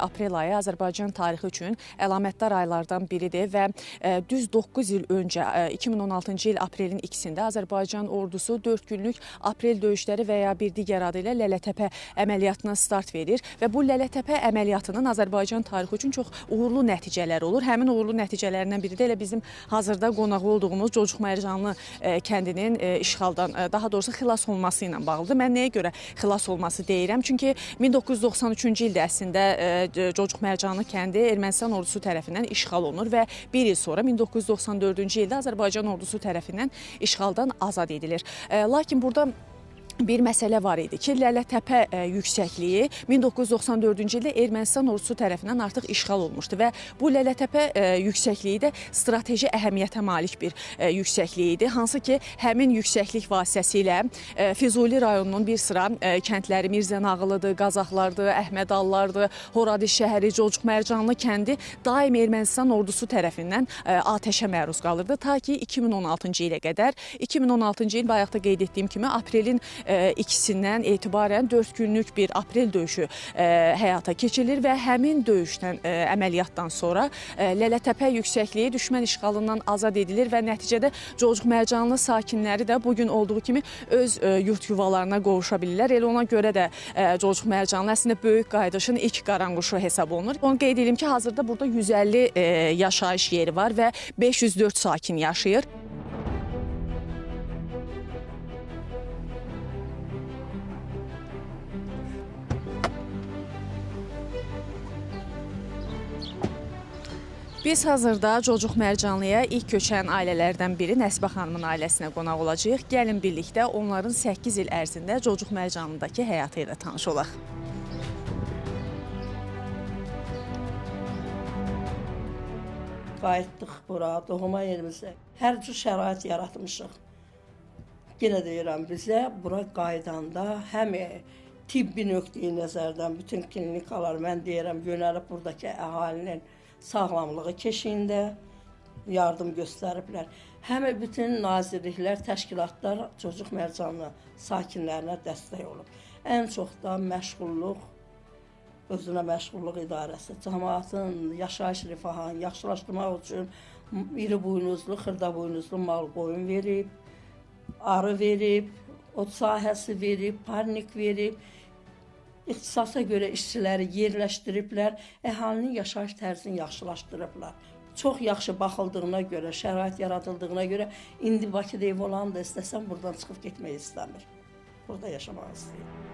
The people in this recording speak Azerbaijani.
aprel ayı Azərbaycan tarixi üçün əlamətdar aylardan biridir və düz 9 il öncə 2016-cı il aprelin 2-də Azərbaycan ordusu 4 günlük aprel döyüşləri və ya bir digər adı ilə Lələtəpə əməliyyatına start verir və bu Lələtəpə əməliyyatının Azərbaycan tarixi üçün çox uğurlu nəticələri olur. Həmin uğurlu nəticələrindən biri də elə bizim hazırda qonağı olduğumuz Cocuq Mərcanlı kəndinin işğaldan, daha doğrusu xilas olması ilə bağlıdır. Mən nəyə görə xilas olması deyirəm? Çünki 1993-cü ildə əslində Cocuq Mərcanlı kəndi Ermənistan ordusu tərəfindən işğal olunur və bir il sonra 1994-cü ildə Azərbaycan ordusu tərəfindən işğaldan azad edilir. Lakin burada bir məsələ var idi ki, Lələtəpə yüksəkliyi 1994-cü ildə Ermənistan ordusu tərəfindən artıq işğal olmuşdu və bu Lələtəpə yüksəkliyi də strateji əhəmiyyətə malik bir yüksəkliyi idi. Hansı ki, həmin yüksəklik vasitəsilə Füzuli rayonunun bir sıra kəndləri Mirzənağılıdır, Qazaxlardır, Əhmədallardır, Horadiz şəhəri, Cocuq Mərcanlı kəndi daim Ermənistan ordusu tərəfindən atəşə məruz qalırdı. Ta ki, 2016-cı ilə qədər. 2016-cı il bayaqda qeyd etdiyim kimi aprelin 2-sindən etibarən 4 günlük bir aprel döyüşü həyata keçirilir və həmin döyüşdən, əməliyyatdan sonra Lələtəpə yüksəkliyi düşmən işğalından azad edilir və nəticədə Cocuq Mərcanlı sakinləri də bugün olduğu kimi öz yurt yuvalarına qovuşa bilirlər. Elə ona görə də Cocuq Mərcanlı əslində böyük qayıdışın ilk qaranquşu hesab olunur. Onu qeyd edim ki, hazırda burada 150 yaşayış yeri var və 504 sakin yaşayır. Biz hazırda Cocuq Mərcanlıya ilk köçən ailələrdən biri Nəsibə xanımın ailəsinə qonaq olacağıq. Gəlin birlikdə onların 8 il ərzində Cocuq Mərcanlıdakı həyatı ilə tanış olaq. Qayıtdıq bura, doğma yerimizə. Hər cür şərait yaratmışıq. Yenə deyirəm, bizə bura qaydanda həm tibbi nöqteyi nəzərdən bütün klinikalar, mən deyirəm, yönəlib buradakı əhalinin sağlamlığı keşiyində yardım göstəriblər. Həm bütün nazirliklər, təşkilatlar Cocuq Mərcanlı sakinlərinə dəstək olub. Ən çox da məşğulluq, özünə məşğulluq idarəsi, cəmaatın yaşayış rifahını yaxşılaşdırmaq üçün iri buynuzlu, xırda buynuzlu mal qoyun verib, arı verib, ot sahəsi verib, parnik verib, İxtisasa görə işçiləri yerləşdiriblər, əhalinin yaşayış tərzini yaxşılaşdırıblar. Çox yaxşı baxıldığına görə, şərait yaradıldığına görə indi Bakıda ev olan da istəsəm buradan çıxıb getmək istəmir. Burada yaşamaq istəyir.